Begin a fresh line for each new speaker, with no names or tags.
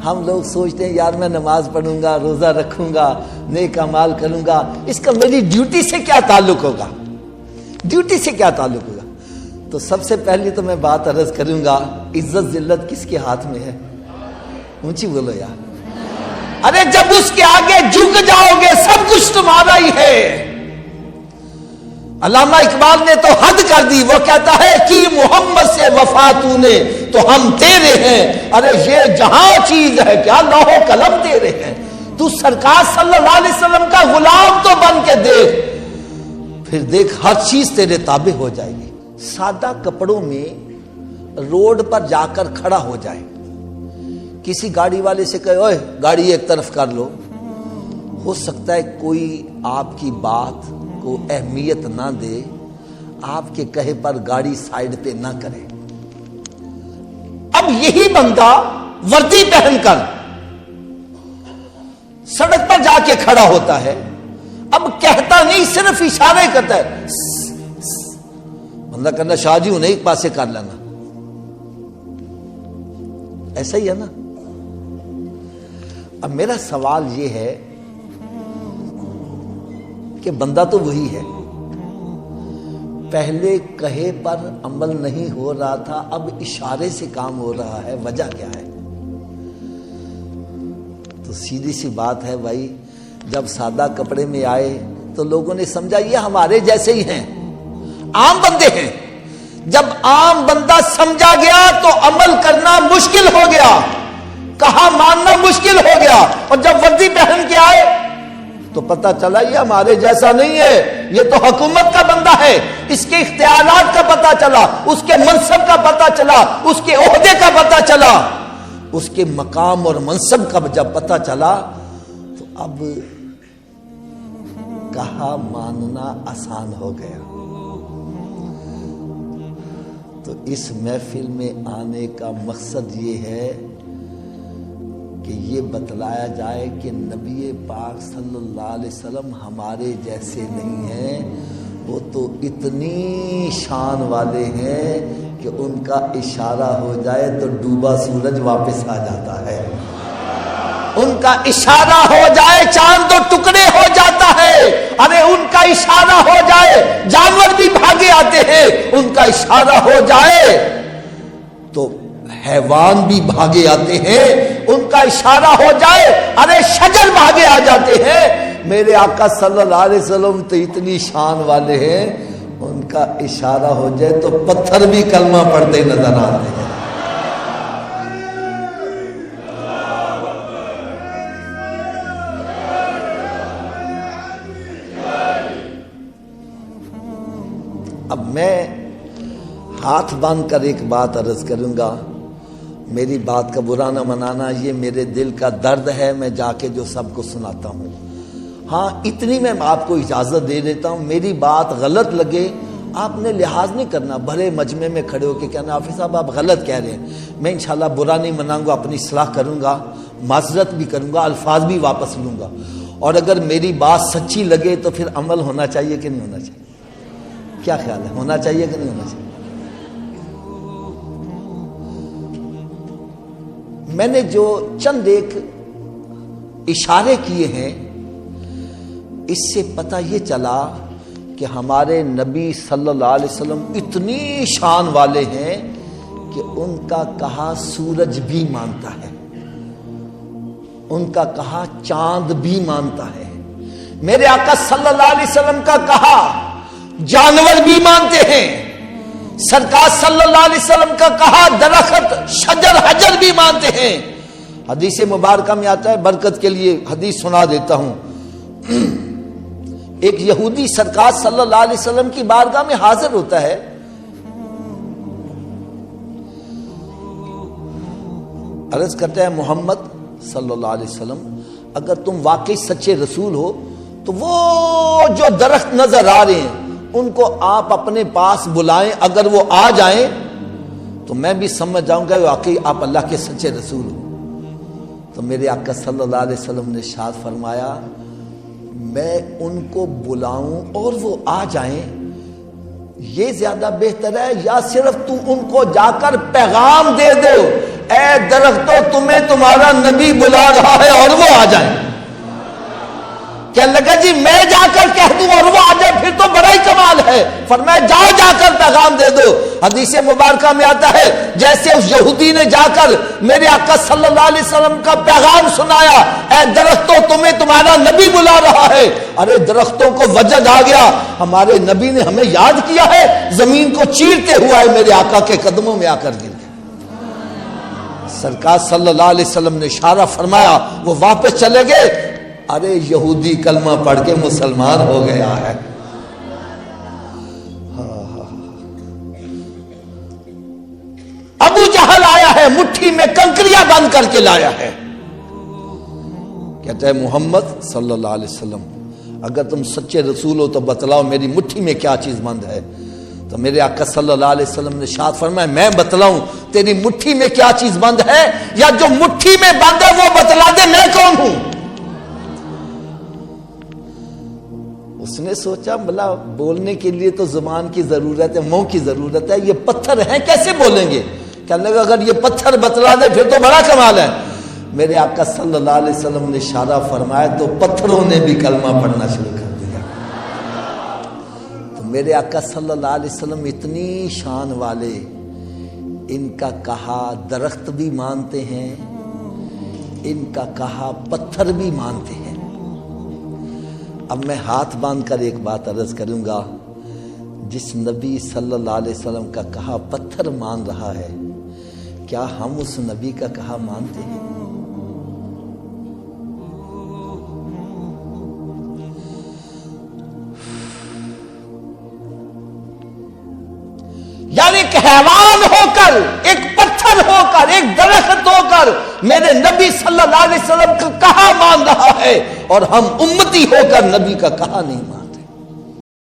ہم لوگ سوچتے ہیں یار میں نماز پڑھوں گا، روزہ رکھوں گا، نیک اعمال کروں گا، اس کا میری ڈیوٹی سے کیا تعلق ہوگا؟ ڈیوٹی سے کیا تعلق ہوگا؟ تو سب سے پہلی تو میں بات عرض کروں گا، عزت ذلت کس کے ہاتھ میں ہے؟ اونچی بولو یار۔ ارے جب اس کے آگے جھک جاؤ گے سب کچھ تمہارا ہی ہے۔ علامہ اقبال نے تو حد کر دی، وہ کہتا ہے کہ محمد سے وفا تو نے تو ہم تیرے ہیں، ارے یہ جہاں چیز ہے کیا لوح و قلم تیرے ہیں، تو سرکار صلی اللہ علیہ وسلم کا غلام تو بن کے دیکھ، پھر دیکھ ہر چیز تیرے تابع ہو جائے گی۔ سادہ کپڑوں میں روڈ پر جا کر کھڑا ہو جائے، کسی گاڑی والے سے کہے اوئے گاڑی ایک طرف کر لو، ہو سکتا ہے کوئی آپ کی بات کو اہمیت نہ دے، آپ کے کہے پر گاڑی سائیڈ پہ نہ کرے۔ اب یہی بندہ وردی پہن کر سڑک پر جا کے کھڑا ہوتا ہے، اب کہتا نہیں صرف اشارے کرتا ہے، بندہ کرنا شاہ جی انہیں ایک پاسے کر لینا، ایسا ہی ہے نا۔ اب میرا سوال یہ ہے کہ بندہ تو وہی ہے، پہلے کہے پر عمل نہیں ہو رہا تھا، اب اشارے سے کام ہو رہا ہے، وجہ کیا ہے؟ تو سیدھی سی بات ہے بھائی، جب سادہ کپڑے میں آئے تو لوگوں نے سمجھا یہ ہمارے جیسے ہی ہیں، عام بندے ہیں۔ جب عام بندہ سمجھا گیا تو عمل کرنا مشکل ہو گیا، کہا ماننا مشکل ہو گیا، اور جب وردی پہن کے آئے تو پتہ چلا یہ ہمارے جیسا نہیں ہے، یہ تو حکومت کا بندہ ہے، اس کے اختیارات کا پتہ چلا، اس کے منصب کا پتہ چلا، اس کے عہدے کا پتہ چلا، اس کے مقام اور منصب کا جب پتہ چلا تو اب کہا ماننا آسان ہو گیا۔ تو اس محفل میں آنے کا مقصد یہ ہے کہ یہ بتلایا جائے کہ نبی پاک صلی اللہ علیہ وسلم ہمارے جیسے نہیں ہیں، وہ تو اتنی شان والے ہیں کہ ان کا اشارہ ہو جائے تو ڈوبا سورج واپس آ جاتا ہے، ان کا اشارہ ہو جائے چاند تو ٹکڑے ہو جاتا ہے، ارے ان کا اشارہ ہو جائے جانور بھی بھاگے آتے ہیں، ان کا اشارہ ہو جائے تو حیوان بھی بھاگے آتے ہیں، ان کا اشارہ ہو جائے ارے شجر بھاگے آ جاتے ہیں۔ میرے آقا صلی اللہ علیہ وسلم تو اتنی شان والے ہیں، ان کا اشارہ ہو جائے تو پتھر بھی کلمہ پڑھتے نظر آتے ہیں۔ اب میں ہاتھ باندھ کر ایک بات عرض کروں گا، میری بات کا برا نہ منانا، یہ میرے دل کا درد ہے، میں جا کے جو سب کو سناتا ہوں۔ ہاں اتنی میں آپ کو اجازت دے دیتا ہوں، میری بات غلط لگے آپ نے لحاظ نہیں کرنا، بھرے مجمع میں کھڑے ہو کے کہنا حافظ صاحب آپ غلط کہہ رہے ہیں، میں انشاءاللہ برا نہیں مناؤں گا، اپنی اصلاح کروں گا، معذرت بھی کروں گا، الفاظ بھی واپس لوں گا، اور اگر میری بات سچی لگے تو پھر عمل ہونا چاہیے کہ نہیں ہونا چاہیے؟ کیا خیال ہے، ہونا چاہیے کہ نہیں ہونا چاہیے؟ میں نے جو چند ایک اشارے کیے ہیں اس سے پتہ یہ چلا کہ ہمارے نبی صلی اللہ علیہ وسلم اتنی شان والے ہیں کہ ان کا کہا سورج بھی مانتا ہے، ان کا کہا چاند بھی مانتا ہے، میرے آقا صلی اللہ علیہ وسلم کا کہا جانور بھی مانتے ہیں، سرکار صلی اللہ علیہ وسلم کا کہا درخت شجر حجر بھی مانتے ہیں۔ حدیث مبارکہ میں آتا ہے، برکت کے لیے حدیث سنا دیتا ہوں، ایک یہودی سرکار صلی اللہ علیہ وسلم کی بارگاہ میں حاضر ہوتا ہے، عرض کرتا ہے محمد صلی اللہ علیہ وسلم اگر تم واقعی سچے رسول ہو تو وہ جو درخت نظر آ رہے ہیں ان کو آپ اپنے پاس بلائیں، اگر وہ آ جائیں تو میں بھی سمجھ جاؤں گا واقعی آپ اللہ کے سچے رسول ہو۔ تو میرے آقا صلی اللہ علیہ وسلم نے ارشاد فرمایا میں ان کو بلاؤں اور وہ آ جائیں یہ زیادہ بہتر ہے، یا صرف تو ان کو جا کر پیغام دے دو اے درختوں تمہیں تمہارا نبی بلا رہا ہے اور وہ آ جائیں. کہنے لگا جی میں جا کر کہہ دوں اور وہ آ جائے پھر تو بڑا ہی کمال ہے. فرمایا جاؤ جا کر پیغام دے دو. حدیث مبارکہ میں آتا ہے جیسے اس یہودی نے جا کر میرے آقا صلی اللہ علیہ وسلم کا پیغام سنایا, اے درختوں تمہیں تمہارا نبی بلا رہا ہے. ارے درختوں کو وجد آ گیا, ہمارے نبی نے ہمیں یاد کیا ہے. زمین کو چیرتے ہوا ہے میرے آقا کے قدموں میں آ کر گر گیا. سرکار صلی اللہ علیہ وسلم نے اشارہ فرمایا, وہ واپس چلے گئے. ارے یہودی کلمہ پڑھ کے مسلمان ہو گیا ہے. ابو جہل آیا ہے, مٹھی میں کنکریاں بند کر کے لایا ہے. کہتا ہے محمد صلی اللہ علیہ وسلم اگر تم سچے رسول ہو تو بتلاؤ میری مٹھی میں کیا چیز بند ہے. تو میرے آقا صلی اللہ علیہ وسلم نے ارشاد فرمایا میں بتلاؤں تیری مٹھی میں کیا چیز بند ہے, یا جو مٹھی میں بند ہے وہ بتلا دے میں کون ہوں. اس نے سوچا بلا بولنے کے لیے تو زبان کی ضرورت ہے, منہ کی ضرورت ہے, یہ پتھر ہیں کیسے بولیں گے. کہنے لگا اگر یہ پتھر بتلا دے پھر تو بڑا کمال ہے. میرے آقا صلی اللہ علیہ وسلم نے اشارہ فرمایا تو پتھروں نے بھی کلمہ پڑھنا شروع کر دیا. تو میرے آقا صلی اللہ علیہ وسلم اتنی شان والے, ان کا کہا درخت بھی مانتے ہیں, ان کا کہا پتھر بھی مانتے ہیں. اب میں ہاتھ باندھ کر ایک بات عرض کروں گا, جس نبی صلی اللہ علیہ وسلم کا کہا پتھر مان رہا ہے, کیا ہم اس نبی کا کہا مانتے ہیں؟ یعنی ایک حیوان ہو کر, ایک پتھر ہو کر, ایک درخت ہو کر میرے نبی صلی اللہ علیہ وسلم کا کہا مان رہا ہے, اور ہم امتی ہو کر نبی کا کہا نہیں مان.